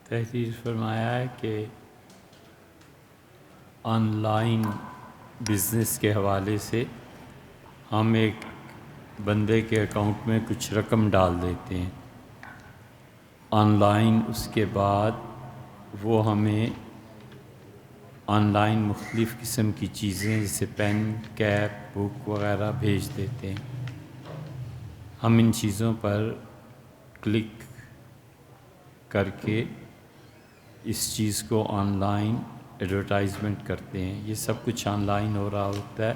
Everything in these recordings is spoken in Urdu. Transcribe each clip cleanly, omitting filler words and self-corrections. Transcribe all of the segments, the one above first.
تحریر فرمایا ہے کہ آن لائن بزنس کے حوالے سے ہم ایک بندے کے اکاؤنٹ میں کچھ رقم ڈال دیتے ہیں آن لائن، اس کے بعد وہ ہمیں آن لائن مختلف قسم کی چیزیں جیسے پین، کیپ، بک وغیرہ بھیج دیتے ہیں۔ ہم ان چیزوں پر کلک کر کے اس چیز کو آن لائن ایڈورٹائزمنٹ کرتے ہیں۔ یہ سب کچھ آن لائن ہو رہا ہوتا ہے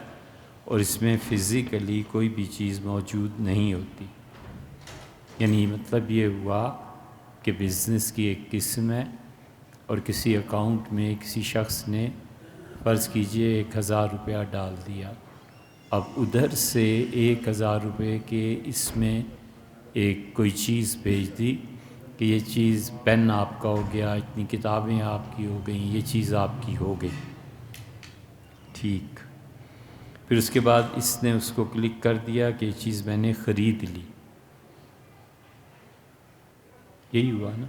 اور اس میں فزیکلی کوئی بھی چیز موجود نہیں ہوتی۔ یعنی مطلب یہ ہوا کہ بزنس کی ایک قسم ہے اور کسی اکاؤنٹ میں کسی شخص نے فرض کیجئے 1000 روپیہ ڈال دیا، اب ادھر سے 1000 روپے کے اس میں ایک کوئی چیز بھیج دی کہ یہ چیز پین آپ کا ہو گیا، اتنی کتابیں آپ کی ہو گئیں، یہ چیز آپ کی ہو گئی، ٹھیک۔ پھر اس کے بعد اس نے اس کو کلک کر دیا کہ یہ چیز میں نے خرید لی، یہی ہوا نا۔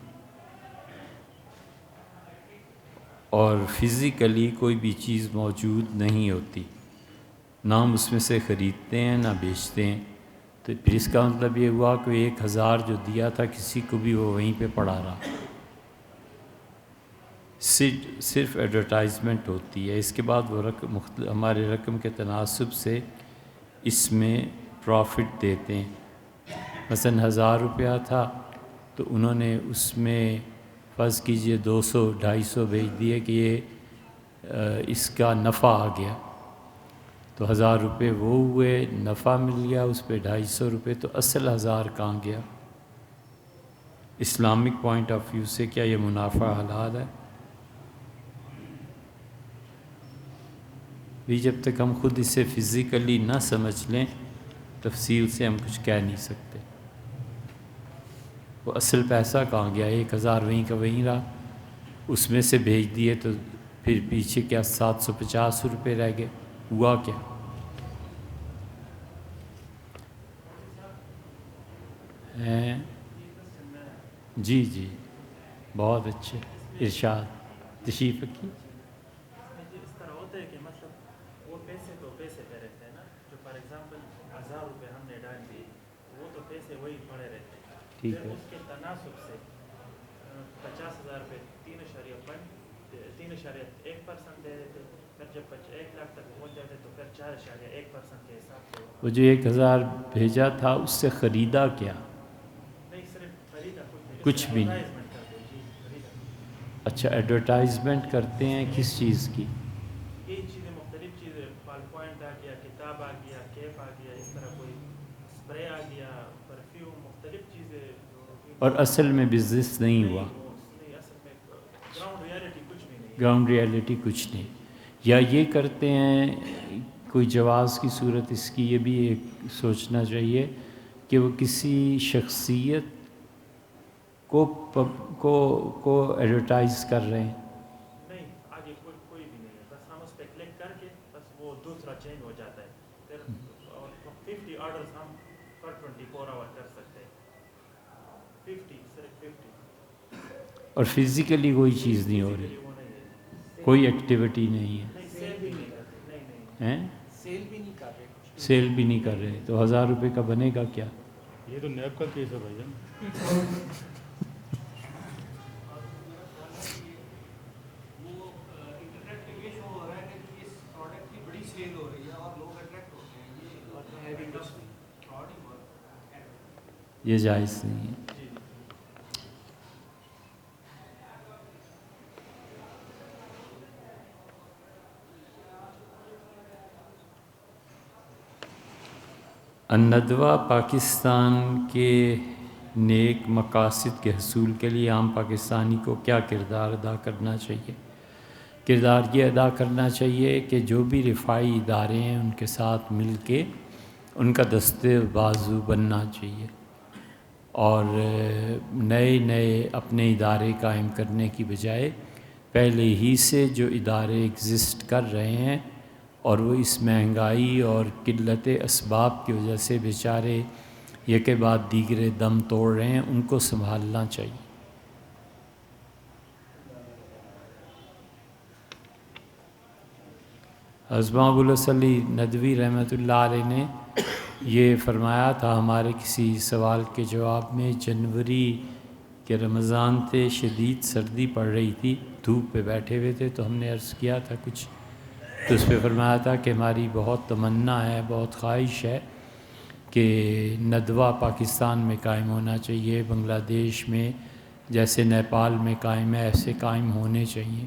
اور فزیکلی کوئی بھی چیز موجود نہیں ہوتی، نہ ہم اس میں سے خریدتے ہیں نہ بیچتے ہیں، تو پھر اس کا مطلب یہ ہوا کہ 1000 جو دیا تھا کسی کو بھی وہ وہیں پہ پڑا رہا، صرف ایڈورٹائزمنٹ ہوتی ہے۔ اس کے بعد وہ رقم ہمارے رقم کے تناسب سے اس میں پروفٹ دیتے ہیں۔ مثلا 1000 روپیہ تھا تو انہوں نے اس میں فرض کیجئے 200 250 بھیج دیے کہ یہ اس کا نفع آ گیا، تو 1000 روپے وہ ہوئے، نفع مل گیا اس پہ 250 روپے، تو اصل 1000 کہاں گیا؟ اسلامک پوائنٹ آف ویو سے کیا یہ منافع حلال ہے؟ بھی جب تک ہم خود اسے فزیکلی نہ سمجھ لیں تفصیل سے ہم کچھ کہہ نہیں سکتے۔ وہ اصل پیسہ کہاں گیا؟ 1000 وہیں کا وہیں رہا، اس میں سے بھیج دیے تو پھر پیچھے کیا 750 روپے رہ گئے، ہوا کیا؟ جی جی، بہت اچھے ارشاد، تشریف رکھیے۔ اس طرح ہوتا ہے کہ مطلب وہ پیسے تو پیسے پہ رہتے ہیں نا، جو فار ایگزامپل 1000 روپے ہم نے ڈال دیے وہ تو پیسے وہی پڑے رہتے ہیں، ٹھیک پھر ہے، اس کے تناسب سے 50,000 روپے 3.1% دے دیتے، پھر جب 1 لاکھ تک پہنچ جاتے تو پھر 4.1% کے حساب سے وہ جو 1000 بھیجا تھا اس سے خریدا کیا؟ نہیں، صرف خریدا کچھ بھی نہیں۔ ایڈورٹائزمنٹ کرتے ہیں، جی خریدا۔ اچھا، ایڈورٹائزمنٹ کرتے ہیں کس چیز کی؟ یہ چیزیں مختلف چیزیں، بال پوائنٹ آ گیا، کتاب آ گیا، کیپ آ گیا، اس طرح کوئی اسپرے آ گیا، پرفیوم، مختلف چیزیں۔ اور اصل میں بزنس نہیں ہوا، نہیں، اصل میں گراؤنڈ ریالٹی کچھ بھی نہیں۔ گراؤنڈ ریالٹی کچھ نہیں۔ یا یہ کرتے ہیں کوئی جواز کی صورت اس کی یہ بھی ایک سوچنا چاہیے کہ وہ کسی شخصیت کو ایڈورٹائز کر رہے ہیں۔ نہیں، آگے کوئی بھی نہیں ہے، بس ہم اس پہ کلک کر کے بس وہ دوسرا چینج ہو جاتا ہے، پھر 50 آرڈرز ہم پر 24 آور کر سکتے ہیں، 50 صرف 50۔ اور فزیکلی کوئی چیز نہیں ہو رہی، وہ نہیں ہے، کوئی ایکٹیویٹی نہیں ہے، نہیں سیل بھی نہیں کرتے، نہیں ہیں سیل بھی نہیں کر رہے، سیل بھی نہیں کر رہے، تو 1000 روپے کا بنے گا کیا؟ یہ تو نیب کا کیس ہے بھائی جان۔ وہ انٹرنیٹ پہ یہ شو ہو رہا ہے کہ اس پروڈکٹ کی بڑی سیل ہو رہی ہے اور لوگ اٹریکٹ ہوتے ہیں، یہ فراڈ ہی بہت ہے۔ یہ جائز نہیں ہے۔ الندوہ پاکستان کے نیک مقاصد کے حصول کے لیے عام پاکستانی کو کیا کردار ادا کرنا چاہیے؟ کردار یہ ادا کرنا چاہیے کہ جو بھی رفاعی ادارے ہیں ان کے ساتھ مل کے ان کا دستے بازو بننا چاہیے، اور نئے اپنے ادارے قائم کرنے کی بجائے پہلے ہی سے جو ادارے ایگزسٹ کر رہے ہیں اور وہ اس مہنگائی اور قلت اسباب کی وجہ سے بیچارے یکے بعد دیگرے دم توڑ رہے ہیں، ان کو سنبھالنا چاہیے۔ ازما ابوالحسلی ندوی رحمۃ اللہ علیہ نے یہ فرمایا تھا ہمارے کسی سوال کے جواب میں، جنوری کے رمضان تھے، شدید سردی پڑ رہی تھی، دھوپ پہ بیٹھے ہوئے تھے، تو ہم نے عرض کیا تھا کچھ، تو اس پہ فرمایا تھا کہ ہماری بہت تمنا ہے، بہت خواہش ہے کہ ندوہ پاکستان میں قائم ہونا چاہیے، بنگلہ دیش میں جیسے نیپال میں قائم ہے ایسے قائم ہونے چاہیے،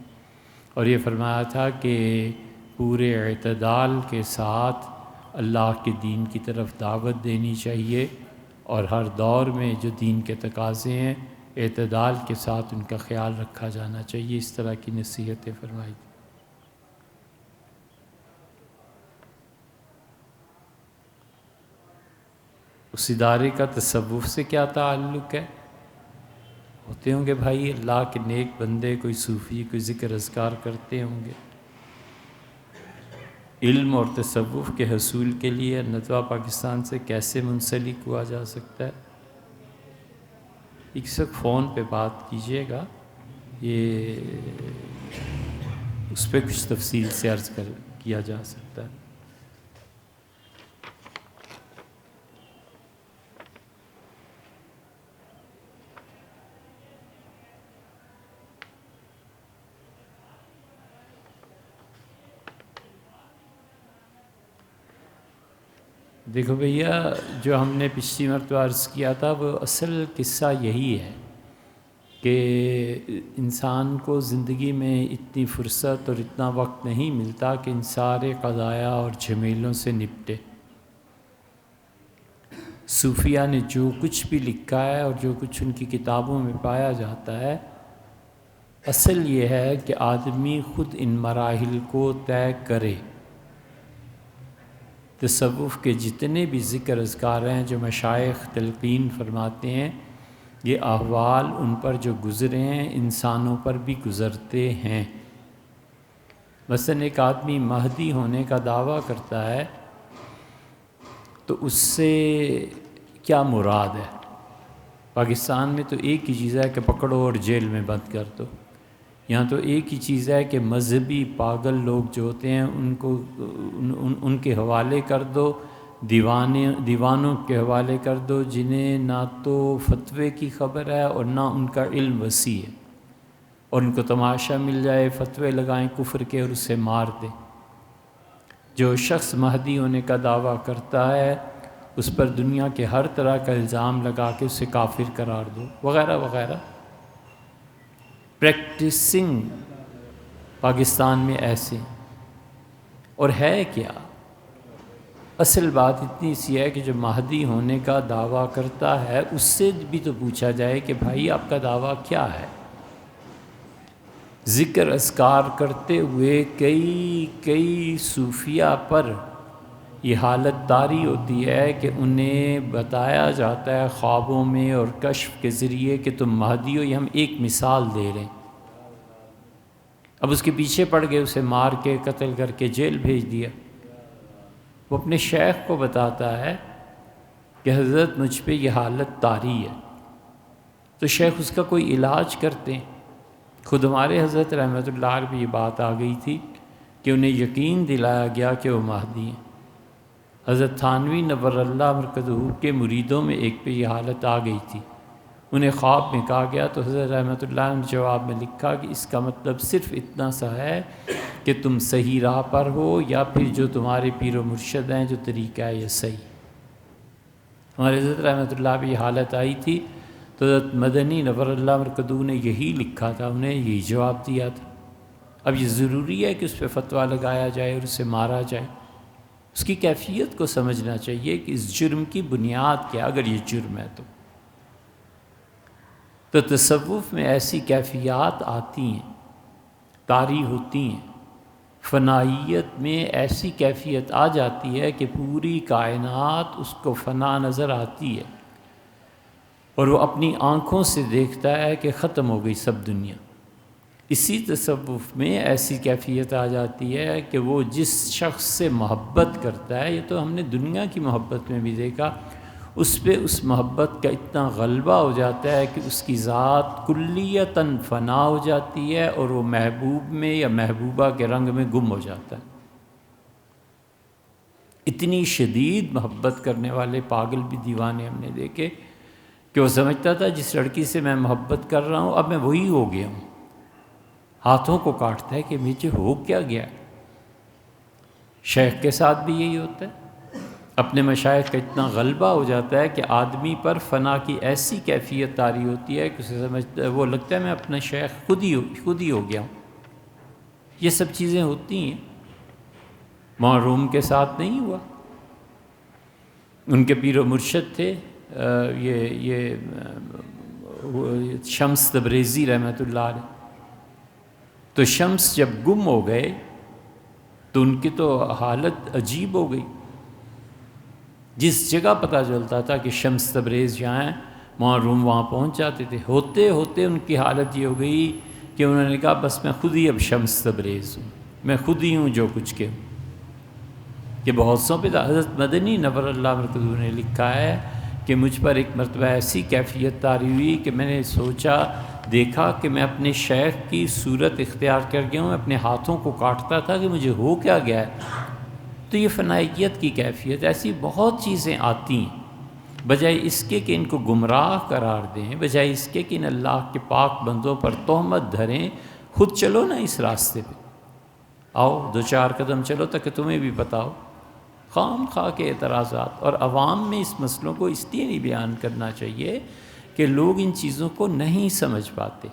اور یہ فرمایا تھا کہ پورے اعتدال کے ساتھ اللہ کے دین کی طرف دعوت دینی چاہیے، اور ہر دور میں جو دین کے تقاضے ہیں اعتدال کے ساتھ ان کا خیال رکھا جانا چاہیے، اس طرح کی نصیحتیں فرمائی تھیں۔ اس ادارے کا تصوف سے کیا تعلق ہے؟ ہوتے ہوں گے بھائی اللہ کے نیک بندے، کوئی صوفی، کوئی ذکر اذکار کرتے ہوں گے۔ علم اور تصوف کے حصول کے لیے ندوہ پاکستان سے کیسے منسلک ہوا جا سکتا ہے؟ ایک وقت فون پہ بات کیجیے گا، یہ اس پہ کچھ تفصیل سے عرض کیا جا سکتا ہے۔ دیکھو بھیا، جو ہم نے پچھلی مرتبہ عرض کیا تھا وہ اصل قصہ یہی ہے کہ انسان کو زندگی میں اتنی فرصت اور اتنا وقت نہیں ملتا کہ ان سارے قضایا اور جھمیلوں سے نپٹے۔ صوفیہ نے جو کچھ بھی لکھا ہے اور جو کچھ ان کی کتابوں میں پایا جاتا ہے، اصل یہ ہے کہ آدمی خود ان مراحل کو طے کرے۔ تصوف کے جتنے بھی ذکر اذکار ہیں جو مشائخ تلقین فرماتے ہیں، یہ احوال ان پر جو گزرے ہیں انسانوں پر بھی گزرتے ہیں۔ مثلا ایک آدمی مہدی ہونے کا دعویٰ کرتا ہے تو اس سے کیا مراد ہے؟ پاکستان میں تو ایک ہی چیز ہے کہ پکڑو اور جیل میں بند کر دو، یہاں تو ایک ہی چیز ہے کہ مذہبی پاگل لوگ جو ہوتے ہیں ان کو ان کے حوالے کر دو، دیوانوں کے حوالے کر دو، جنہیں نہ تو فتوے کی خبر ہے اور نہ ان کا علم وسیع ہے، اور ان کو تماشا مل جائے، فتوے لگائیں کفر کے اور اسے مار دیں۔ جو شخص مہدی ہونے کا دعویٰ کرتا ہے اس پر دنیا کے ہر طرح کا الزام لگا کے اسے کافر قرار دو، وغیرہ وغیرہ۔ پریکٹسنگ پاکستان میں ایسے، اور ہے کیا؟ اصل بات اتنی سی ہے کہ جو مہدی ہونے کا دعویٰ کرتا ہے اس سے بھی تو پوچھا جائے کہ بھائی آپ کا دعویٰ کیا ہے؟ ذکر اذکار کرتے ہوئے کئی صوفیہ پر یہ حالت طاری ہوتی ہے کہ انہیں بتایا جاتا ہے خوابوں میں اور کشف کے ذریعے کہ تم مہدی ہو۔ یہ ہم ایک مثال دے رہے ہیں، اب اس کے پیچھے پڑ گئے، اسے مار کے قتل کر کے جیل بھیج دیا۔ وہ اپنے شیخ کو بتاتا ہے کہ حضرت مجھ پہ یہ حالت طاری ہے، تو شیخ اس کا کوئی علاج کرتے ہیں۔ خود ہمارے حضرت رحمۃ اللہ علیہ بھی یہ بات آ گئی تھی کہ انہیں یقین دلایا گیا کہ وہ مہدی ہیں۔ حضرت تھانوی نور اللہ مرکزہ کے مریدوں میں ایک پہ یہ حالت آ گئی تھی، انہیں خواب میں کہا گیا تو حضرت رحمۃ اللہ نے جواب میں لکھا کہ اس کا مطلب صرف اتنا سا ہے کہ تم صحیح راہ پر ہو، یا پھر جو تمہارے پیر و مرشد ہیں جو طریقہ ہے یہ صحیح۔ ہمارے حضرت رحمۃ اللہ بھی یہ حالت آئی تھی تو حضرت مدنی نور اللہ مرکزہ نے یہی لکھا تھا، انہیں یہی جواب دیا تھا۔ اب یہ ضروری ہے کہ اس پہ فتویٰ لگایا جائے اور اسے مارا جائے؟ اس کی کیفیت کو سمجھنا چاہیے کہ اس جرم کی بنیاد کیا، اگر یہ جرم ہے تو تصوف میں ایسی کیفیات آتی ہیں، طاری ہوتی ہیں، فنائیت میں ایسی کیفیت آ جاتی ہے کہ پوری کائنات اس کو فنا نظر آتی ہے، اور وہ اپنی آنکھوں سے دیکھتا ہے کہ ختم ہو گئی سب دنیا۔ اسی تصوف میں ایسی کیفیت آ جاتی ہے کہ وہ جس شخص سے محبت کرتا ہے، یہ تو ہم نے دنیا کی محبت میں بھی دیکھا، اس پہ اس محبت کا اتنا غلبہ ہو جاتا ہے کہ اس کی ذات کلیتاً فنا ہو جاتی ہے اور وہ محبوب میں یا محبوبہ کے رنگ میں گم ہو جاتا ہے۔ اتنی شدید محبت کرنے والے پاگل بھی دیوانے ہم نے دیکھے کہ وہ سمجھتا تھا جس لڑکی سے میں محبت کر رہا ہوں اب میں وہی ہو گیا ہوں، ہاتھوں کو کاٹتا ہے کہ مجھے ہو کیا گیا۔ شیخ کے ساتھ بھی یہی ہوتا ہے، اپنے مشائخ کا اتنا غلبہ ہو جاتا ہے کہ آدمی پر فنا کی ایسی کیفیت طاری ہوتی ہے کہ اسے سمجھتا ہے، وہ لگتا ہے میں اپنا شیخ خود ہی ہو گیا ہوں۔ یہ سب چیزیں ہوتی ہیں، معروم کے ساتھ نہیں ہوا۔ ان کے پیر و مرشد تھے یہ شمس تبریزی رحمۃ اللہ علیہ، تو شمس جب گم ہو گئے تو ان کی تو حالت عجیب ہو گئی۔ جس جگہ پتہ چلتا تھا کہ شمس تبریز یہاں ہیں، معروم وہاں پہنچ جاتے تھے۔ ہوتے ہوتے ان کی حالت یہ ہو گئی کہ انہوں نے کہا بس میں خود ہی اب شمس تبریز ہوں، میں خود ہی ہوں جو کچھ کہ ہوں۔ کہ بہت سو پہ حضرت مدنی نور اللہ مرکزو نے لکھا ہے کہ مجھ پر ایک مرتبہ ایسی کیفیت طاری ہوئی کہ میں نے سوچا دیکھا کہ میں اپنے شیخ کی صورت اختیار کر گیا ہوں، میں اپنے ہاتھوں کو کاٹتا تھا کہ مجھے ہو کیا گیا ہے۔ تو یہ فنائیت کی کیفیت، ایسی بہت چیزیں آتی ہیں، بجائے اس کے کہ ان کو گمراہ قرار دیں، بجائے اس کے کہ ان اللہ کے پاک بندوں پر تہمت دھریں، خود چلو نا اس راستے پہ، آؤ 2-4 قدم چلو تاکہ تمہیں بھی پتہ ہو۔ خام خواہ کے اعتراضات، اور عوام میں اس مسئلوں کو اس لیے نہیں بیان کرنا چاہیے کہ لوگ ان چیزوں کو نہیں سمجھ پاتے،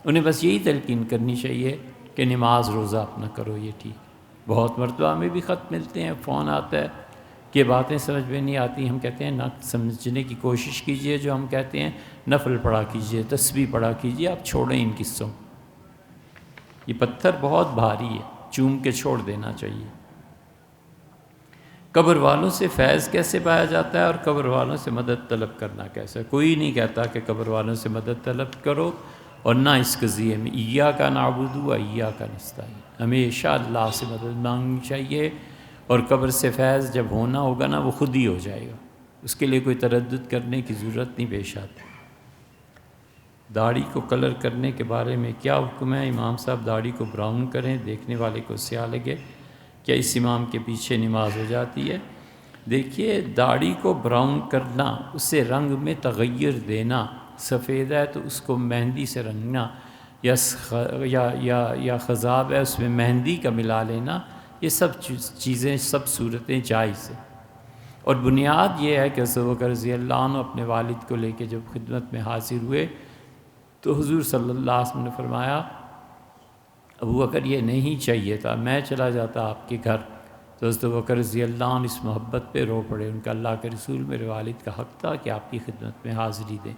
انہیں بس یہی تلقین کرنی چاہیے کہ نماز روزہ اپنا کرو، یہ ٹھیک۔ بہت مرتبہ ہمیں بھی خط ملتے ہیں، فون آتا ہے کہ باتیں سمجھ میں نہیں آتی، ہم کہتے ہیں نہ سمجھنے کی کوشش کیجئے، جو ہم کہتے ہیں نفل پڑھا کیجئے، تسبیح پڑھا کیجئے، آپ چھوڑیں ان قصوں۔ یہ پتھر بہت بھاری ہے، چوم کے چھوڑ دینا چاہیے۔ قبر والوں سے فیض کیسے پایا جاتا ہے اور قبر والوں سے مدد طلب کرنا کیسے؟ کوئی نہیں کہتا کہ قبر والوں سے مدد طلب کرو، اور نہ اس قضیے میں ایاک نعبد و ایاک نستعین، ہمیشہ اللہ سے مدد مانگنی چاہیے، اور قبر سے فیض جب ہونا ہوگا نا وہ خود ہی ہو جائے گا، اس کے لیے کوئی تردد کرنے کی ضرورت نہیں پیش آتی۔ داڑھی کو کلر کرنے کے بارے میں کیا حکم ہے؟ امام صاحب داڑھی کو براؤن کریں، دیکھنے والے کو سیاہ لگے، کیا اس امام کے پیچھے نماز ہو جاتی ہے؟ دیکھیے، داڑھی کو براؤن کرنا، اسے رنگ میں تغیر دینا، سفید ہے تو اس کو مہندی سے رنگنا، یا خضاب ہے اس میں مہندی کا ملا لینا، یہ سب چیزیں، سب صورتیں جائز ہیں۔ اور بنیاد یہ ہے کہ حضرت ابوبکر رضی اللہ عنہ اپنے والد کو لے کے جب خدمت میں حاضر ہوئے تو حضور صلی اللہ علیہ وسلم نے فرمایا ابوبکر یہ نہیں چاہیے تھا، میں چلا جاتا آپ کے گھر۔ تو حضرت ابوبکر رضی اللہ عنہ اس محبت پہ رو پڑے، ان کا اللہ کے رسول میرے والد کا حق تھا کہ آپ کی خدمت میں حاضری دیں۔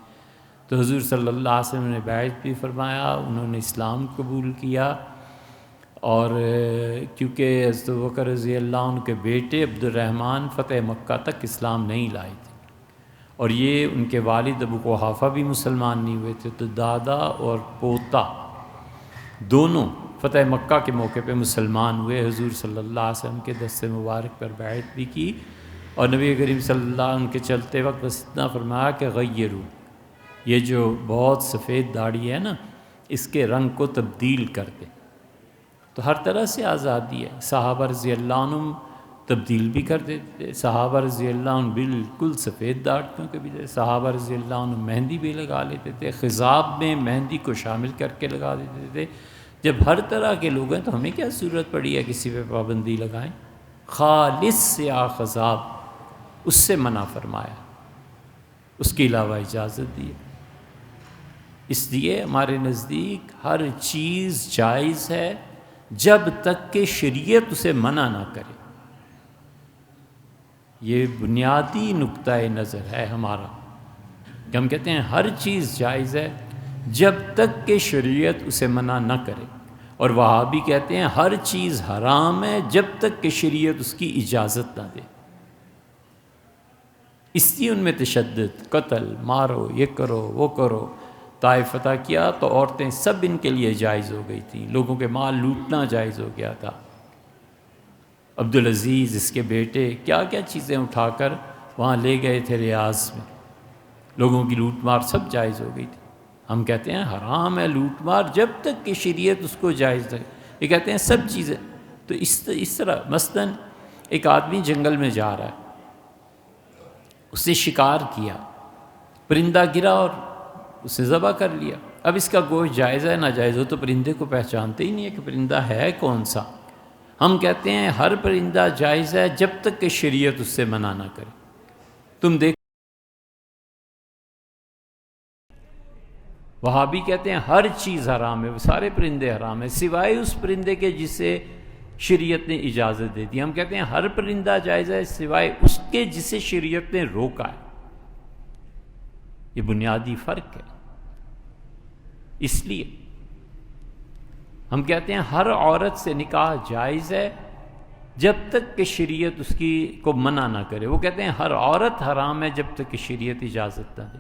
تو حضور صلی اللہ علیہ وسلم نے بیعت بھی فرمایا، انہوں نے اسلام قبول کیا، اور کیونکہ حضرت ابوبکر رضی اللہ عنہ کے بیٹے عبد الرحمن فتح مکہ تک اسلام نہیں لائے تھے، اور یہ ان کے والد ابو قحافہ بھی مسلمان نہیں ہوئے تھے، تو دادا اور پوتا دونوں فتح مکہ کے موقع پہ مسلمان ہوئے، حضور صلی اللہ علیہ وسلم کے دست مبارک پر بیعت بھی کی، اور نبی کریم صلی اللہ علیہ وسلم کے چلتے وقت بس اتنا فرمایا کہ غیرو، یہ جو بہت سفید داڑھی ہے نا، اس کے رنگ کو تبدیل کر دے۔ تو ہر طرح سے آزادی ہے، صحابہ رضی اللہ عنہ تبدیل بھی کر دیتے تھے، صحابہ رضی اللہ عنہ بالکل سفید داڑھیوں کے بھی تھے، صحابہ رضی اللہ عنہ مہندی بھی لگا لیتے تھے، خضاب میں مہندی کو شامل کر کے لگا دیتے تھے۔ جب ہر طرح کے لوگ ہیں تو ہمیں کیا ضرورت پڑی ہے کسی پہ پابندی لگائیں؟ خالص سیاہ خضاب اس سے منع فرمایا، اس کے علاوہ اجازت دی۔ اس لیے ہمارے نزدیک ہر چیز جائز ہے جب تک کہ شریعت اسے منع نہ کرے، یہ بنیادی نقطۂ نظر ہے ہمارا، کہ ہم کہتے ہیں ہر چیز جائز ہے جب تک کہ شریعت اسے منع نہ کرے، اور وہابی کہتے ہیں ہر چیز حرام ہے جب تک کہ شریعت اس کی اجازت نہ دے۔ اس لیے ان میں تشدد، قتل، مارو، یہ کرو وہ کرو، طائف فتح کیا تو عورتیں سب ان کے لیے جائز ہو گئی تھیں، لوگوں کے مال لوٹنا جائز ہو گیا تھا۔ عبدالعزیز اس کے بیٹے کیا کیا چیزیں اٹھا کر وہاں لے گئے تھے ریاض میں، لوگوں کی لوٹ مار سب جائز ہو گئی تھی۔ ہم کہتے ہیں حرام ہے لوٹ مار جب تک کہ شریعت اس کو جائز ہے، یہ کہتے ہیں سب چیزیں۔ تو اس طرح مثلاً ایک آدمی جنگل میں جا رہا ہے، اس نے شکار کیا، پرندہ گرا اور اسے ذبح کر لیا۔ اب اس کا گوشت جائز ہے ناجائز ہو تو پرندے کو پہچانتے ہی نہیں ہے کہ پرندہ ہے کون سا۔ ہم کہتے ہیں ہر پرندہ جائز ہے جب تک کہ شریعت اس سے منع نہ کرے۔ تم دیکھ، وہابی کہتے ہیں ہر چیز حرام ہے، وہ سارے پرندے حرام ہیں سوائے اس پرندے کے جسے شریعت نے اجازت دے دی۔ ہم کہتے ہیں ہر پرندہ جائز ہے سوائے اس کے جسے شریعت نے روکا ہے۔ یہ بنیادی فرق ہے۔ اس لیے ہم کہتے ہیں ہر عورت سے نکاح جائز ہے جب تک کہ شریعت اس کی کو منع نہ کرے۔ وہ کہتے ہیں ہر عورت حرام ہے جب تک کہ شریعت اجازت نہ دے۔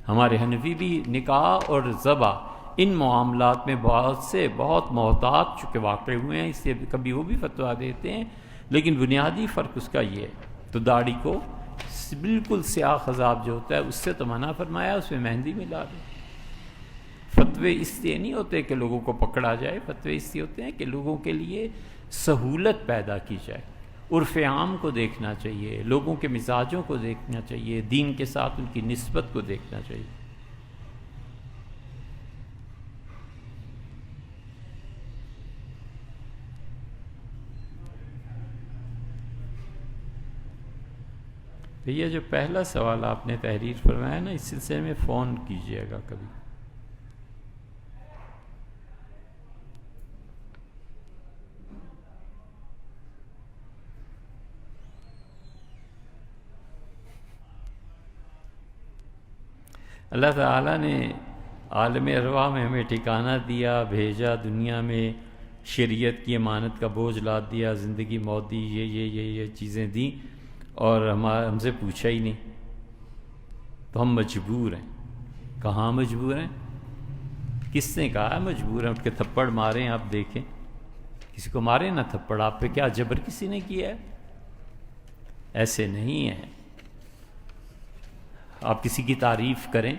ہمارے حنفی بھی نکاح اور ذبح ان معاملات میں بہت محتاط چونکہ واقع ہوئے ہیں، اس لیے کبھی وہ بھی فتویٰ دیتے ہیں، لیکن بنیادی فرق اس کا یہ ہے۔ تو داڑھی کو بالکل سیاہ خضاب جو ہوتا ہے اس سے تو منع فرمایا، اس میں مہندی ملا دیں۔ فتوے اس لیے نہیں ہوتے کہ لوگوں کو پکڑا جائے، فتوے اس لیے ہوتے ہیں کہ لوگوں کے لیے سہولت پیدا کی جائے۔ عرف عام کو دیکھنا چاہیے، لوگوں کے مزاجوں کو دیکھنا چاہیے، دین کے ساتھ ان کی نسبت کو دیکھنا چاہیے۔ بھیا جو پہلا سوال آپ نے تحریر فرمایا نا، اس سلسلے میں فون کیجئے گا کبھی۔ اللہ تعالیٰ نے عالم ارواح میں ہمیں ٹھکانہ دیا، بھیجا دنیا میں، شریعت کی امانت کا بوجھ لاد دیا، زندگی موت دی، یہ چیزیں دیں، اور ہم سے پوچھا ہی نہیں، تو ہم مجبور ہیں۔ کہاں مجبور ہیں؟ کس نے کہا مجبور ہیں؟ اٹھ کے تھپڑ ماریں، آپ دیکھیں، کسی کو ماریں نہ تھپڑ، آپ پہ کیا جبر کسی نے کیا ہے؟ ایسے نہیں ہے۔ آپ کسی کی تعریف کریں،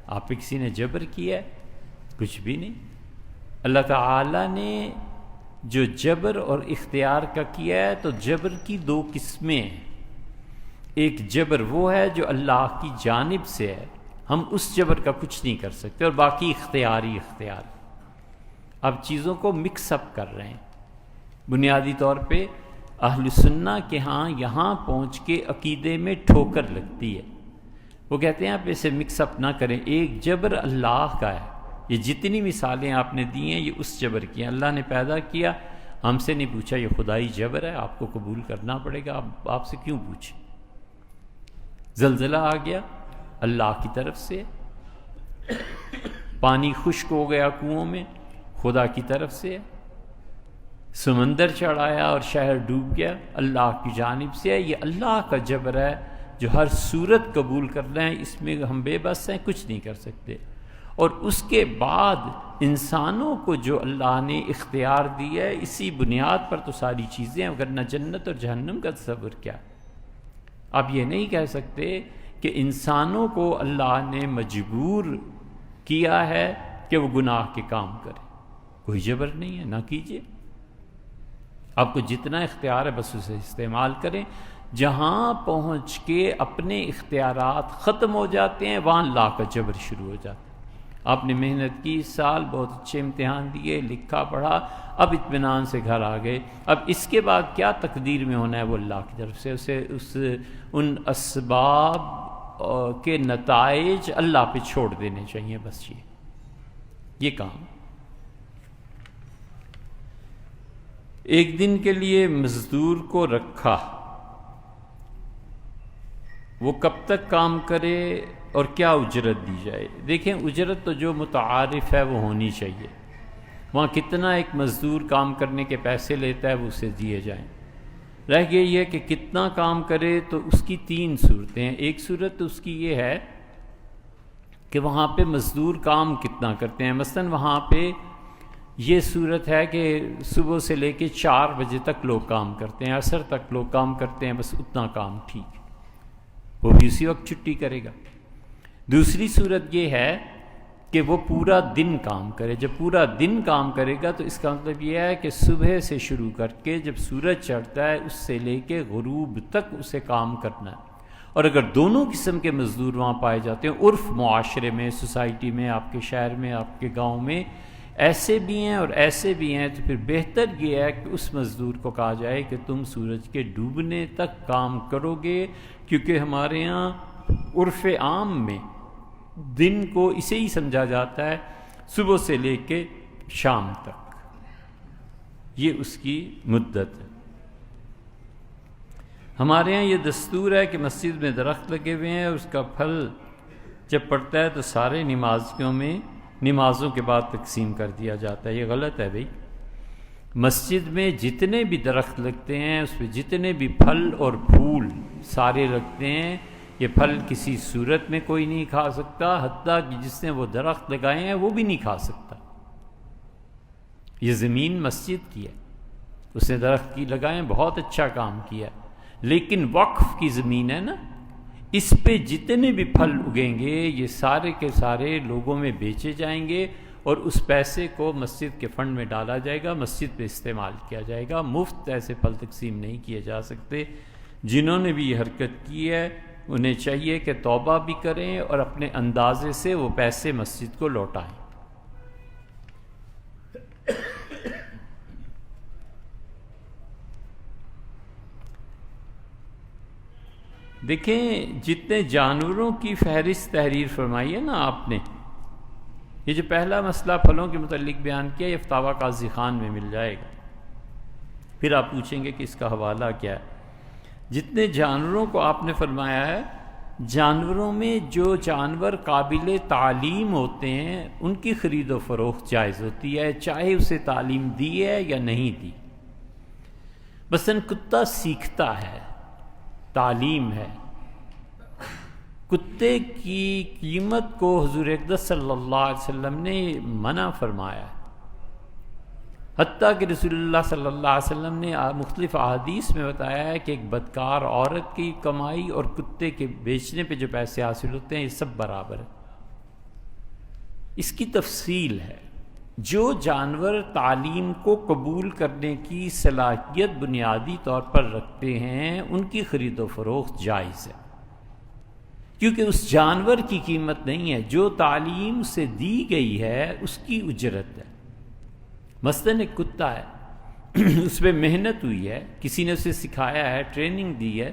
آپ پہ کسی نے جبر کیا ہے؟ کچھ بھی نہیں۔ اللہ تعالیٰ نے جو جبر اور اختیار کا کیا ہے، تو جبر کی دو قسمیں ہیں۔ ایک جبر وہ ہے جو اللہ کی جانب سے ہے، ہم اس جبر کا کچھ نہیں کر سکتے، اور باقی اختیاری اختیار۔ آپ چیزوں کو مکس اپ کر رہے ہیں۔ بنیادی طور پہ اہل سنہ کے ہاں یہاں پہنچ کے عقیدے میں ٹھوکر لگتی ہے۔ وہ کہتے ہیں آپ اسے مکس اپ نہ کریں، ایک جبر اللہ کا ہے۔ یہ جتنی مثالیں آپ نے دی ہیں یہ اس جبر کی ہیں۔ اللہ نے پیدا کیا، ہم سے نہیں پوچھا یہ خدائی جبر ہے، آپ کو قبول کرنا پڑے گا، آپ سے کیوں پوچھیں؟ زلزلہ آ گیا، اللہ کی طرف سے۔ پانی خشک ہو گیا کنوؤں میں، خدا کی طرف سے۔ سمندر چڑھ آیا اور شہر ڈوب گیا، اللہ کی جانب سے ہے۔ یہ اللہ کا جبر ہے جو ہر صورت قبول کر رہے ہیں، اس میں ہم بے بس ہیں، کچھ نہیں کر سکتے۔ اور اس کے بعد انسانوں کو جو اللہ نے اختیار دیا ہے، اسی بنیاد پر تو ساری چیزیں ہیں، ورنہ جنت اور جہنم کا تصور کیا؟ آپ یہ نہیں کہہ سکتے کہ انسانوں کو اللہ نے مجبور کیا ہے کہ وہ گناہ کے کام کریں۔ کوئی جبر نہیں ہے، نہ کیجیے۔ آپ کو جتنا اختیار ہے بس اسے استعمال کریں۔ جہاں پہنچ کے اپنے اختیارات ختم ہو جاتے ہیں وہاں اللہ کا جبر شروع ہو جاتا ہے۔ آپ نے محنت کی، سال بہت اچھے امتحان دیے، لکھا پڑھا، اب اطمینان سے گھر آ گئے، اب اس کے بعد کیا تقدیر میں ہونا ہے وہ اللہ کی طرف سے۔ اسے ان اسباب کے نتائج اللہ پہ چھوڑ دینے چاہیے، بس یہ کام۔ ایک دن کے لیے مزدور کو رکھا، وہ کب تک کام کرے اور کیا اجرت دی جائے؟ دیکھیں، اجرت تو جو متعارف ہے وہ ہونی چاہیے۔ وہاں کتنا ایک مزدور کام کرنے کے پیسے لیتا ہے وہ اسے دیے جائیں۔ رہ گیا یہ کہ کتنا کام کرے، تو اس کی تین صورتیں ہیں۔ ایک صورت اس کی یہ ہے کہ وہاں پہ مزدور کام کتنا کرتے ہیں۔ مثلا وہاں پہ یہ صورت ہے کہ صبح سے لے کے 4 بجے تک لوگ کام کرتے ہیں، عصر تک لوگ کام کرتے ہیں، بس اتنا کام ٹھیک ہے، وہ بھی اسی وقت چھٹی کرے گا۔ دوسری صورت یہ ہے کہ وہ پورا دن کام کرے. جب پورا دن کام کرے گا تو اس کا مطلب یہ ہے کہ صبح سے شروع کر کے جب سورج چڑھتا ہے اس سے لے کے غروب تک اسے کام کرنا ہے. اور اگر دونوں قسم کے مزدور وہاں پائے جاتے ہیں، عرف معاشرے میں، سوسائٹی میں، آپ کے شہر میں، آپ کے گاؤں میں ایسے بھی ہیں اور ایسے بھی ہیں، تو پھر بہتر یہ ہے کہ اس مزدور کو کہا جائے کہ تم سورج کے ڈوبنے تک کام کرو گے، کیونکہ ہمارے یہاں عرف عام میں دن کو اسے ہی سمجھا جاتا ہے صبح سے لے کے شام تک، یہ اس کی مدت ہے. ہمارے یہاں یہ دستور ہے کہ مسجد میں درخت لگے ہوئے ہیں، اس کا پھل جب پڑتا ہے تو سارے نمازیوں میں نمازوں کے بعد تقسیم کر دیا جاتا ہے. یہ غلط ہے بھائی. مسجد میں جتنے بھی درخت لگتے ہیں اس پہ جتنے بھی پھل اور پھول سارے لگتے ہیں، یہ پھل کسی صورت میں کوئی نہیں کھا سکتا، حتیٰ کہ جس نے وہ درخت لگائے ہیں وہ بھی نہیں کھا سکتا. یہ زمین مسجد کی ہے، اس نے درخت کی لگائے ہیں، بہت اچھا کام کیا ہے، لیکن وقف کی زمین ہے نا، اس پہ جتنے بھی پھل اگیں گے یہ سارے کے سارے لوگوں میں بیچے جائیں گے اور اس پیسے کو مسجد کے فنڈ میں ڈالا جائے گا، مسجد پہ استعمال کیا جائے گا. مفت ایسے پھل تقسیم نہیں کیے جا سکتے. جنہوں نے بھی یہ حرکت کی ہے انہیں چاہیے کہ توبہ بھی کریں اور اپنے اندازے سے وہ پیسے مسجد کو لوٹائیں. دیکھیں جتنے جانوروں کی فہرست تحریر فرمائی ہے نا آپ نے، یہ جو پہلا مسئلہ پھلوں کے متعلق بیان کیا یہ فتاویٰ قاضی خان میں مل جائے گا. پھر آپ پوچھیں گے کہ اس کا حوالہ کیا ہے. جتنے جانوروں کو آپ نے فرمایا ہے، جانوروں میں جو جانور قابل تعلیم ہوتے ہیں ان کی خرید و فروخت جائز ہوتی ہے، چاہے اسے تعلیم دی ہے یا نہیں دی. مثلا کتا سیکھتا ہے، تعلیم ہے. کتے کی قیمت کو حضور اقدس صلی اللہ علیہ وسلم نے منع فرمایا، حتیٰ کہ رسول اللہ صلی اللہ علیہ وسلم نے مختلف احادیث میں بتایا ہے کہ ایک بدکار عورت کی کمائی اور کتے کے بیچنے پہ جو پیسے حاصل ہوتے ہیں یہ سب برابر ہے. اس کی تفصیل ہے. جو جانور تعلیم کو قبول کرنے کی صلاحیت بنیادی طور پر رکھتے ہیں ان کی خرید و فروخت جائز ہے، کیونکہ اس جانور کی قیمت نہیں ہے، جو تعلیم سے دی گئی ہے اس کی اجرت ہے. مثلاً ایک کتا ہے، اس پہ محنت ہوئی ہے، کسی نے اسے سکھایا ہے، ٹریننگ دی ہے،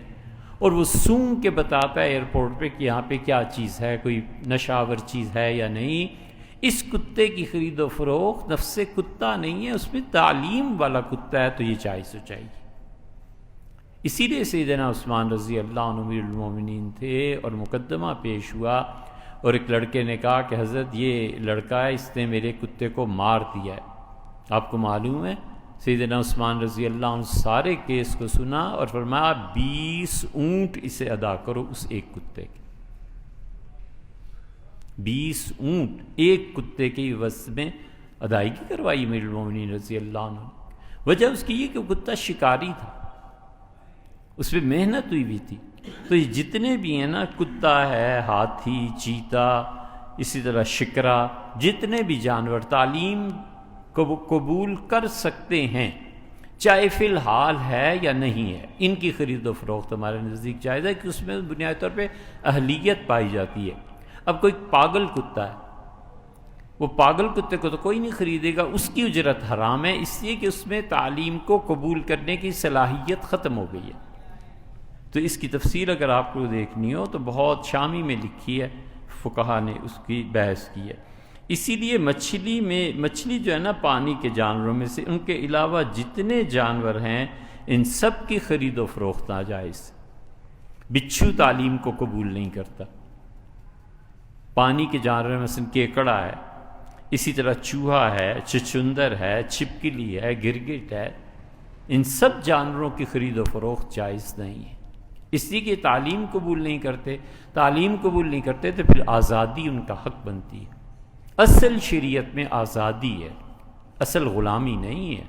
اور وہ سونگ کے بتاتا ہے ایئرپورٹ پہ کہ یہاں پہ کیا چیز ہے، کوئی نشہ آور چیز ہے یا نہیں. اس کتے کی خرید و فروخت نفس کتا نہیں ہے، اس میں تعلیم والا کتا ہے تو یہ جائز ہو جائے گی. اسی لیے سیدنا عثمان رضی اللہ عنہ امیر المومنین تھے اور مقدمہ پیش ہوا اور ایک لڑکے نے کہا کہ حضرت یہ لڑکا ہے، اس نے میرے کتے کو مار دیا ہے. آپ کو معلوم ہے سیدنا عثمان رضی اللہ عنہ سارے کیس کو سنا اور فرمایا 20 اونٹ اسے ادا کرو اس ایک کتے کے. 20 اونٹ ایک کتے کی عوض میں ادائیگی کروائی امیر المومنین رضی اللہ عنہ. وجہ اس کی یہ کہ وہ کتا شکاری تھا، اس پہ محنت ہوئی بھی تھی. تو یہ جتنے بھی ہیں نا، کتا ہے، ہاتھی، چیتا، اسی طرح شکرا، جتنے بھی جانور تعلیم قبول کر سکتے ہیں، چاہے فی الحال ہے یا نہیں ہے، ان کی خرید و فروخت ہمارے نزدیک جائز ہے کہ اس میں بنیادی طور پہ اہلیت پائی جاتی ہے. اب کوئی پاگل کتا ہے، وہ پاگل کتے کو تو کوئی نہیں خریدے گا، اس کی اجرت حرام ہے، اس لیے کہ اس میں تعلیم کو قبول کرنے کی صلاحیت ختم ہو گئی ہے. تو اس کی تفصیل اگر آپ کو دیکھنی ہو تو بہت شامی میں لکھی ہے، فقہا نے اس کی بحث کی ہے. اسی لیے مچھلی جو ہے نا پانی کے جانوروں میں سے، ان کے علاوہ جتنے جانور ہیں ان سب کی خرید و فروخت ناجائز. بچھو تعلیم کو قبول نہیں کرتا. پانی کے جانور میں مثلا کیکڑا ہے، اسی طرح چوہا ہے، چچندر ہے، چھپکلی ہے، گرگٹ ہے، ان سب جانوروں کی خرید و فروخت جائز نہیں ہے، اس لیے کہ تعلیم قبول نہیں کرتے. تعلیم قبول نہیں کرتے تو پھر آزادی ان کا حق بنتی ہے. اصل شریعت میں آزادی ہے، اصل غلامی نہیں ہے.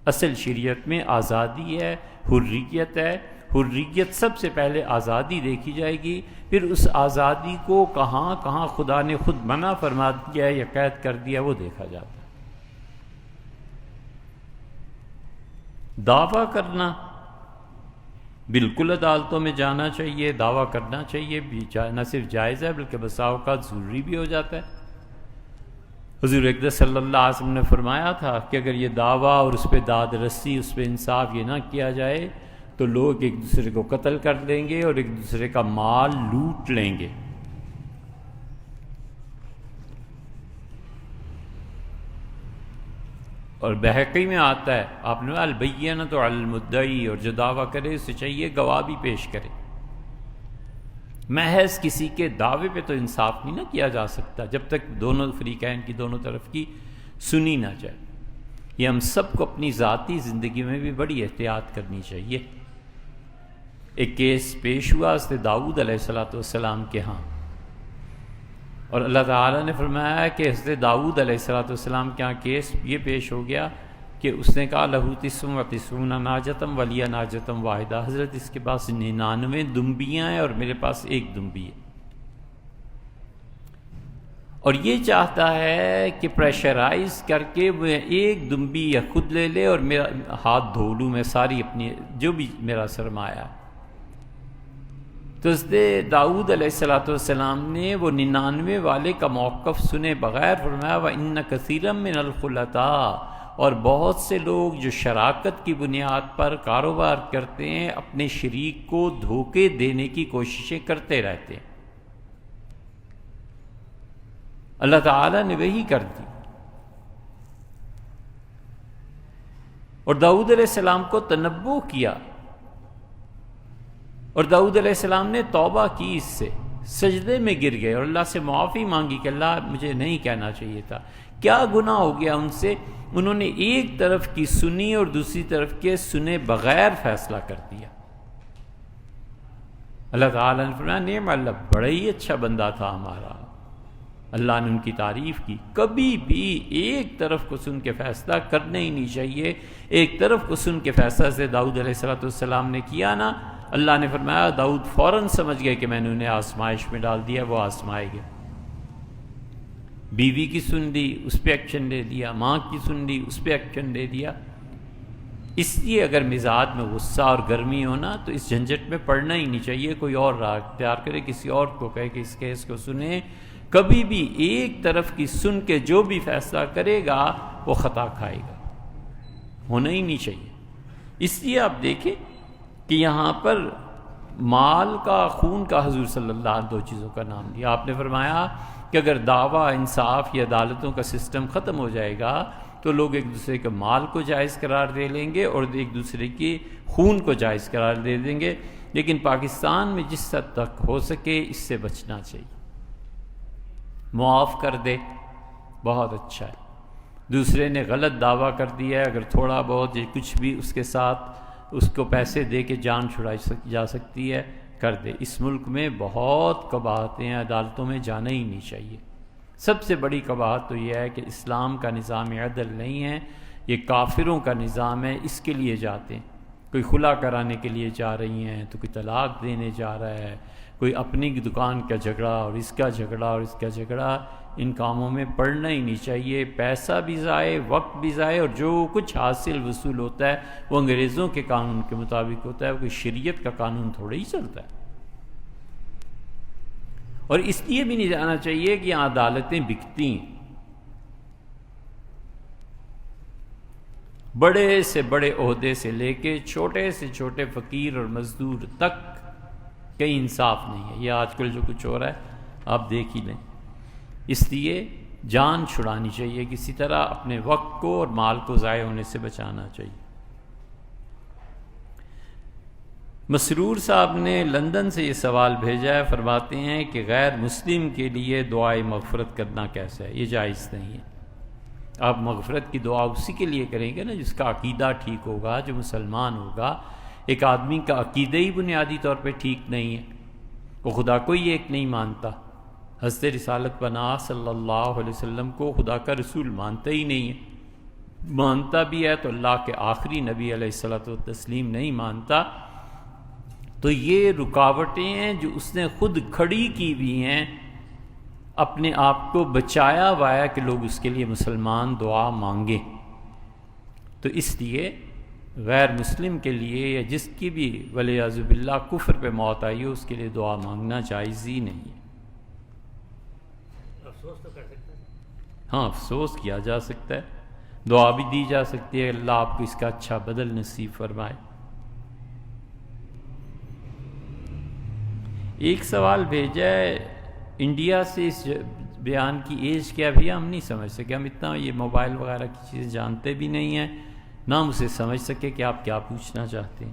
اصل شریعت میں آزادی ہے، حریت ہے. حریت سب سے پہلے آزادی دیکھی جائے گی، پھر اس آزادی کو کہاں کہاں خدا نے خود منع فرما دیا یا قید کر دیا وہ دیکھا جاتا ہے۔ دعویٰ کرنا بالکل عدالتوں میں جانا چاہیے، دعویٰ کرنا چاہیے، نہ صرف جائز ہے بلکہ بسا اوقات ضروری بھی ہو جاتا ہے۔ حضور اقدس صلی اللہ علیہ وسلم نے فرمایا تھا کہ اگر یہ دعویٰ اور اس پہ داد رسی، اس پہ انصاف یہ نہ کیا جائے تو لوگ ایک دوسرے کو قتل کر دیں گے اور ایک دوسرے کا مال لوٹ لیں گے۔ اور بحقی میں آتا ہے، آپ نے البینۃ علی المدعی، اور جو دعویٰ کرے اسے چاہیے گواہ بھی پیش کرے۔ محض کسی کے دعوے پہ تو انصاف نہیں نہ کیا جا سکتا جب تک دونوں فریقین کی، دونوں طرف کی سنی نہ جائے۔ یہ ہم سب کو اپنی ذاتی زندگی میں بھی بڑی احتیاط کرنی چاہیے۔ ایک کیس پیش ہوا حضرت داؤد علیہ السلام کے ہاں، اور اللہ تعالیٰ نے فرمایا کہ حضرت داؤد علیہ السلام کے ہاں کیس یہ پیش ہو گیا کہ اس نے کہا لہو تسع و تسعون ناجتم ولی ناجتم واحدہ، حضرت اس کے پاس 99 دمبیاں ہیں اور میرے پاس ایک دمبی ہے، اور یہ چاہتا ہے کہ پریشرائز کر کے وہ ایک دمبی یا خود لے لے اور میرا ہاتھ دھو لوں میں ساری اپنی جو بھی میرا سرمایہ ہے۔ تو حضرت داؤد علیہ السلام نے وہ 99 والے کا موقف سنے بغیر فرمایا وَإِنَّ كَثِيرًا مِّنَ الْخُلَطَاءِ، اور بہت سے لوگ جو شراکت کی بنیاد پر کاروبار کرتے ہیں اپنے شریک کو دھوکے دینے کی کوششیں کرتے رہتے ہیں۔ اللہ تعالیٰ نے وہی کر دی، اور داؤد علیہ السلام کو تنبؤ کیا، اور داؤد علیہ السلام نے توبہ کی، اس سے سجدے میں گر گئے اور اللہ سے معافی مانگی کہ اللہ مجھے نہیں کہنا چاہیے تھا۔ کیا گناہ ہو گیا ان سے؟ انہوں نے ایک طرف کی سنی اور دوسری طرف کے سنے بغیر فیصلہ کر دیا۔ اللہ تعالیٰ نے فرمایا نعم اللہ، بڑا ہی اچھا بندہ تھا ہمارا۔ اللہ نے ان کی تعریف کی۔ کبھی بھی ایک طرف کو سن کے فیصلہ کرنا ہی نہیں چاہیے۔ ایک طرف کو سن کے فیصلہ سے داؤد علیہ السلام نے کیا نا، اللہ نے فرمایا داؤد فوراً سمجھ گئے کہ میں نے انہیں آزمائش میں ڈال دیا، وہ آزمائے گئے۔ بیوی کی سن لی، اس پہ ایکشن لے دیا، ماں کی سن لی، اس پہ ایکشن لے دیا۔ اس لیے اگر مزاج میں غصہ اور گرمی ہونا تو اس جھنجٹ میں پڑنا ہی نہیں چاہیے، کوئی اور راہ اختیار کرے، کسی اور کو کہے کہ اس کیس کو سنیں۔ کبھی بھی ایک طرف کی سن کے جو بھی فیصلہ کرے گا وہ خطا کھائے گا، ہونا ہی نہیں چاہیے۔ اس لیے آپ دیکھیں کہ یہاں پر مال کا، خون کا حضور صلی اللہ علیہ وسلم دو چیزوں کا نام لیا۔ آپ نے فرمایا کہ اگر دعویٰ، انصاف یا عدالتوں کا سسٹم ختم ہو جائے گا تو لوگ ایک دوسرے کے مال کو جائز قرار دے لیں گے اور ایک دوسرے کی خون کو جائز قرار دے دیں گے۔ لیکن پاکستان میں جس حد تک ہو سکے اس سے بچنا چاہیے۔ معاف کر دے بہت اچھا ہے، دوسرے نے غلط دعویٰ کر دیا ہے، اگر تھوڑا بہت یا کچھ بھی اس کے ساتھ اس کو پیسے دے کے جان چھڑائی جا سکتی ہے کر دے۔ اس ملک میں بہت قباحتیں ہیں، عدالتوں میں جانا ہی نہیں چاہیے۔ سب سے بڑی قباحت تو یہ ہے کہ اسلام کا نظام عدل نہیں ہے، یہ کافروں کا نظام ہے، اس کے لیے جاتے ہیں۔ کوئی خلا کرانے کے لیے جا رہی ہیں تو کوئی طلاق دینے جا رہا ہے، کوئی اپنی دکان کا جھگڑا اور اس کا جھگڑا اور اس کا جھگڑا، ان کاموں میں پڑنا ہی نہیں چاہیے۔ پیسہ بھی ضائع، وقت بھی ضائع، اور جو کچھ حاصل وصول ہوتا ہے وہ انگریزوں کے قانون کے مطابق ہوتا ہے، کوئی شریعت کا قانون تھوڑا ہی چلتا ہے۔ اور اس لیے بھی نہیں جانا چاہیے کہ یہاں عدالتیں بکتی ہیں۔ بڑے سے بڑے عہدے سے لے کے چھوٹے سے چھوٹے فقیر اور مزدور تک کہیں انصاف نہیں ہے۔ یہ آج کل جو کچھ ہو رہا ہے آپ دیکھ ہی لیں۔ اس لیے جان چھڑانی چاہیے، کسی طرح اپنے وقت کو اور مال کو ضائع ہونے سے بچانا چاہیے۔ مسرور صاحب نے لندن سے یہ سوال بھیجا ہے، فرماتے ہیں کہ غیر مسلم کے لیے دعائے مغفرت کرنا کیسا ہے؟ یہ جائز نہیں ہے۔ آپ مغفرت کی دعا اسی کے لیے کریں گے نا جس کا عقیدہ ٹھیک ہوگا، جو مسلمان ہوگا۔ ایک آدمی کا عقیدہ ہی بنیادی طور پہ ٹھیک نہیں ہے، وہ خدا کو ہی ایک نہیں مانتا، حضرت رسالت پناہ صلی اللہ علیہ وسلم کو خدا کا رسول مانتا ہی نہیں ہے، مانتا بھی ہے تو اللہ کے آخری نبی علیہ الصلوۃ والتسلیم نہیں مانتا۔ تو یہ رکاوٹیں ہیں جو اس نے خود کھڑی کی ہوئی ہیں، اپنے آپ کو بچایا ہوا ہے کہ لوگ اس کے لیے مسلمان دعا مانگیں۔ تو اس لیے غیر مسلم کے لیے یا جس کی بھی والعیاذ باللہ کفر پہ موت آئی ہو اس کے لیے دعا مانگنا جائز ہی نہیں ہے۔ افسوس تو کر سکتے ہیں۔ ہاں، افسوس کیا جا سکتا ہے، دعا بھی دی جا سکتی ہے، اللہ آپ کو اس کا اچھا بدل نصیب فرمائے۔ ایک سوال بھیجا ہے انڈیا سے، اس بیان کی ایج کیا بھی ہم نہیں سمجھ سکے، ہم اتنا یہ موبائل وغیرہ کی چیزیں جانتے بھی نہیں ہیں، نہ ہم اسے سمجھ سکے کہ آپ کیا پوچھنا چاہتے ہیں۔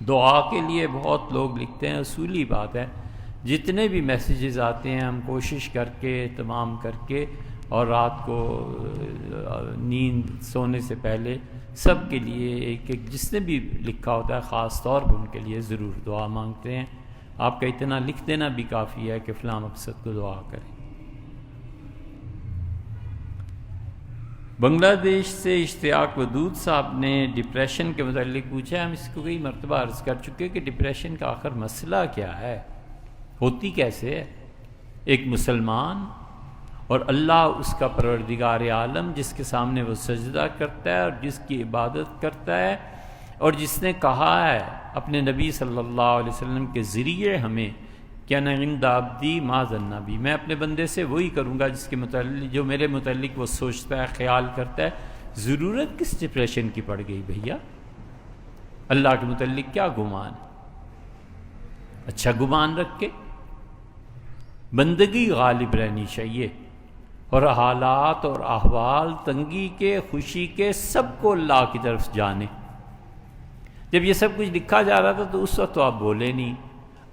دعا کے لیے بہت لوگ لکھتے ہیں، اصولی بات ہے، جتنے بھی میسیجز آتے ہیں ہم کوشش کر کے تمام کر کے، اور رات کو نیند سونے سے پہلے سب کے لیے ایک ایک جس نے بھی لکھا ہوتا ہے خاص طور پر ان کے لیے ضرور دعا مانگتے ہیں۔ آپ کا اتنا لکھ دینا بھی کافی ہے کہ فلاں مقصد کو دعا کریں۔ بنگلہ دیش سے اشتیاق ودود صاحب نے ڈپریشن کے متعلق پوچھا ہے، ہم اس کو کئی مرتبہ عرض کر چکے کہ ڈپریشن کا آخر مسئلہ کیا ہے، ہوتی کیسے ہے؟ ایک مسلمان اور اللہ اس کا پروردگار عالم جس کے سامنے وہ سجدہ کرتا ہے اور جس کی عبادت کرتا ہے، اور جس نے کہا ہے اپنے نبی صلی اللہ علیہ وسلم کے ذریعے ہمیں کہ انا عند عبدی ما ظن بی، میں اپنے بندے سے وہی کروں گا جس کے متعلق جو میرے متعلق وہ سوچتا ہے، خیال کرتا ہے۔ ضرورت کس ڈپریشن کی پڑ گئی بھیا؟ اللہ کے متعلق کیا گمان ہے؟ اچھا گمان رکھ کے بندگی غالب رہنی چاہیے، اور حالات اور احوال تنگی کے خوشی کے سب کو اللہ کی طرف جانے۔ جب یہ سب کچھ لکھا جا رہا تھا تو اس وقت تو آپ بولے نہیں،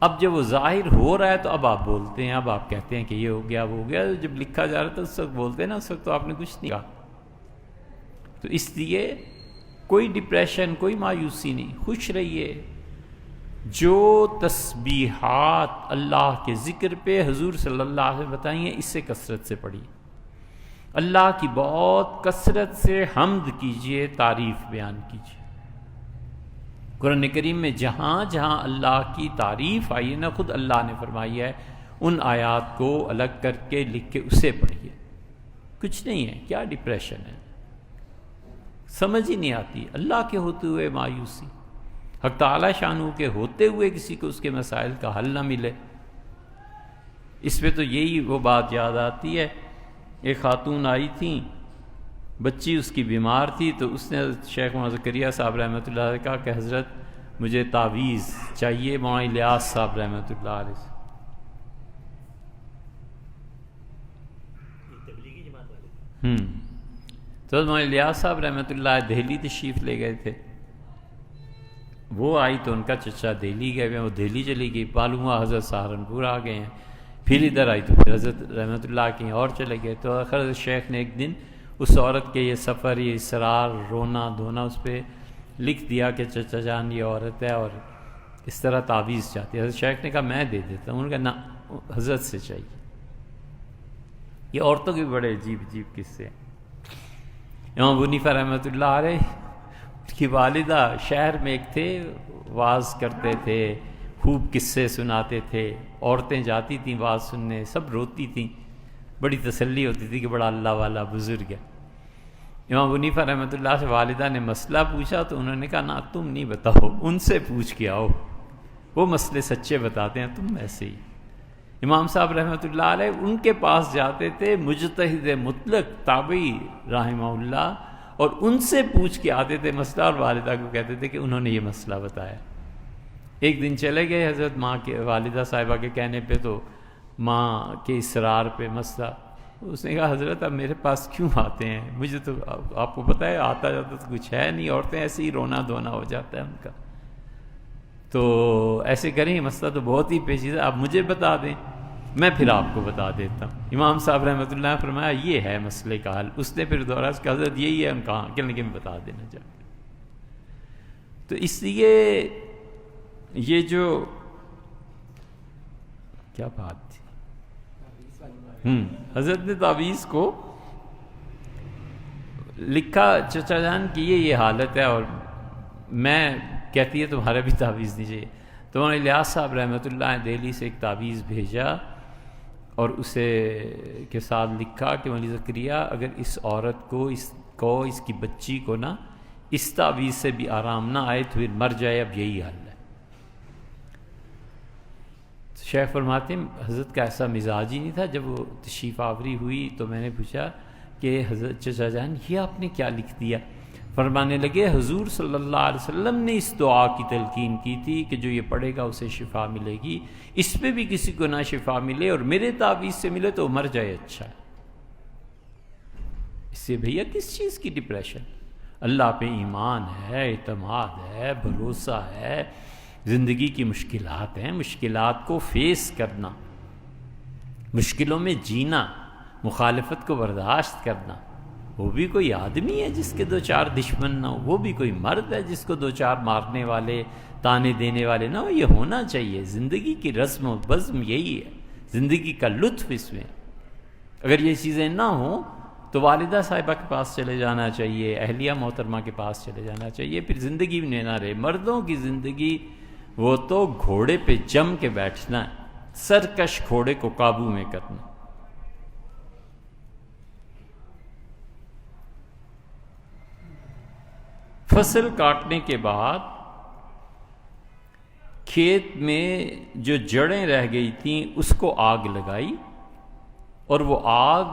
اب جب وہ ظاہر ہو رہا ہے تو اب آپ بولتے ہیں، اب آپ کہتے ہیں کہ یہ ہو گیا وہ ہو گیا۔ جب لکھا جا رہا تھا اس وقت بولتے ہیں نا، اس وقت تو آپ نے کچھ نہیں کہا۔ تو اس لیے کوئی ڈپریشن، کوئی مایوسی نہیں، خوش رہیے۔ جو تسبیحات اللہ کے ذکر پہ حضور صلی اللہ علیہ وسلم بتائیں اس سے کثرت سے پڑھیے، اللہ کی بہت کثرت سے حمد کیجئے، تعریف بیان کیجئے۔ قرآن کریم میں جہاں جہاں اللہ کی تعریف آئی ہے نا، خود اللہ نے فرمائی ہے، ان آیات کو الگ کر کے لکھ کے اسے پڑھیے۔ کچھ نہیں ہے، کیا ڈپریشن ہے؟ سمجھ ہی نہیں آتی اللہ کے ہوتے ہوئے مایوسی، حق تعالی شانہ کے ہوتے ہوئے کسی کو اس کے مسائل کا حل نہ ملے۔ اس پہ تو یہی وہ بات یاد آتی ہے، ایک خاتون آئی تھیں، بچی اس کی بیمار تھی، تو اس نے شیخ محمد زکریا صاحب رحمۃ اللہ علیہ کہا کہ حضرت مجھے تعویذ چاہیے، مولانا الیاس صاحب رحمۃ اللہ علیہ سے۔ تبلیغی جماعت والے تو مولانا الیاس صاحب رحمۃ اللہ دہلی تشریف لے گئے تھے، وہ آئی تو ان کا چچا دہلی گئے ہوئے، وہ دہلی چلی گئی، معلوم ہوا حضرت سہارنپور آ گئے ہیں، پھر ادھر آئی تو پھر حضرت رحمۃ اللہ کہیں اور چلے گئے۔ تو آخر حضرت شیخ نے ایک دن اس عورت کے یہ سفر، یہ اصرار، رونا دھونا اس پہ لکھ دیا کہ چچا جان یہ عورت ہے اور اس طرح تعویذ چاہتی ہے۔ حضرت شیخ نے کہا میں دے دیتا ہوں، انہوں نے کہا نہ حضرت سے چاہیے۔ یہ عورتوں کے بڑے عجیب عجیب قصے ہیں۔ امام ابو حنیفہ رحمۃ اللہ علیہ کی والدہ شہر میں ایک تھے، واعظ کرتے تھے، خوب قصے سناتے تھے، عورتیں جاتی تھیں واعظ سننے، سب روتی تھیں، بڑی تسلی ہوتی تھی کہ بڑا اللہ والا بزرگ ہے۔ امام ابو حنیفہ رحمۃ اللہ سے والدہ نے مسئلہ پوچھا تو انہوں نے کہا نہ تم نہیں بتاؤ، ان سے پوچھ کے آؤ، وہ مسئلے سچے بتاتے ہیں، تم ایسے ہی۔ امام صاحب رحمۃ اللہ علیہ ان کے پاس جاتے تھے، مجتہد مطلق تابعی رحمہ اللہ، اور ان سے پوچھ کے آتے تھے مسئلہ، اور والدہ کو کہتے تھے کہ انہوں نے یہ مسئلہ بتایا۔ ایک دن چلے گئے حضرت ماں کے والدہ صاحبہ کے کہنے پہ، تو ماں کے اصرار پہ مسئلہ، اس نے کہا حضرت اب میرے پاس کیوں آتے ہیں، مجھے تو آپ کو پتہ ہے آتا جاتا تو کچھ ہے نہیں، عورتیں ایسے ہی رونا دھونا ہو جاتا ہے ان کا، تو ایسے کریں مسئلہ تو بہت ہی پیچیدہ، آپ مجھے بتا دیں میں پھر آپ کو بتا دیتا ہوں۔ امام صاحب رحمۃ اللہ نے فرمایا یہ ہے مسئلے کا حل۔ اس نے پھر دوہرایا کہ حضرت یہی ہے، ہم کہاں کہ بتا دینا چاہتے۔ تو اس لیے یہ جو کیا بات تھی، حضرت نے تعویذ کو لکھا چچا جان کی یہ حالت ہے، اور میں کہتی ہے تمہارا بھی تعویذ نہیں چاہیے. تو مولانا الیاس صاحب رحمۃ اللہ دہلی سے ایک تعویذ بھیجا اور اسے کے ساتھ لکھا کہ مولانا زکریا اگر اس عورت کو اس کی بچی کو نا اس تعویذ سے بھی آرام نہ آئے تو پھر مر جائے، اب یہی حل ہے. شیخ فرماتے ہیں حضرت کا ایسا مزاج ہی نہیں تھا. جب وہ تشریف آوری ہوئی تو میں نے پوچھا کہ حضرت چچا جان یہ آپ نے کیا لکھ دیا؟ فرمانے لگے حضور صلی اللہ علیہ وسلم نے اس دعا کی تلقین کی تھی کہ جو یہ پڑھے گا اسے شفا ملے گی، اس پہ بھی کسی کو نہ شفا ملے اور میرے تعویذ سے ملے تو مر جائے اچھا ہے. اس سے بھیا کس چیز کی ڈپریشن؟ اللہ پہ ایمان ہے، اعتماد ہے، بھروسہ ہے. زندگی کی مشکلات ہیں، مشکلات کو فیس کرنا، مشکلوں میں جینا، مخالفت کو برداشت کرنا. وہ بھی کوئی آدمی ہے جس کے 2-4 دشمن نہ ہو، وہ بھی کوئی مرد ہے جس کو 2-4 مارنے والے تانے دینے والے نہ ہو. یہ ہونا چاہیے. زندگی کی رسم و بزم یہی ہے، زندگی کا لطف اس میں. اگر یہ چیزیں نہ ہوں تو والدہ صاحبہ کے پاس چلے جانا چاہیے، اہلیہ محترمہ کے پاس چلے جانا چاہیے، پھر زندگی میں نہ رہے. مردوں کی زندگی وہ تو گھوڑے پہ جم کے بیٹھنا ہے، سرکش گھوڑے کو قابو میں کرنا. فصل کاٹنے کے بعد کھیت میں جو جڑیں رہ گئی تھیں اس کو آگ لگائی اور وہ آگ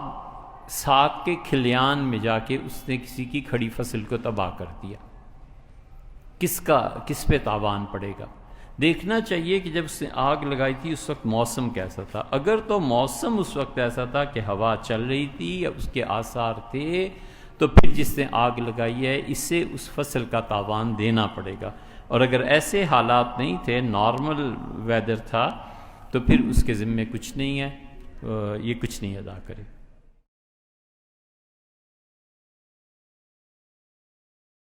ساتھ کے کھلیان میں جا کے اس نے کسی کی کھڑی فصل کو تباہ کر دیا. کس پہ تاوان پڑے گا؟ دیکھنا چاہیے کہ جب اس نے آگ لگائی تھی اس وقت موسم کیسا تھا. اگر تو موسم اس وقت ایسا تھا کہ ہوا چل رہی تھی یا اس کے آثار تھے تو پھر جس نے آگ لگائی ہے اسے اس فصل کا تاوان دینا پڑے گا. اور اگر ایسے حالات نہیں تھے، نارمل ویدر تھا، تو پھر اس کے ذمے کچھ نہیں ہے، یہ کچھ نہیں ادا کرے.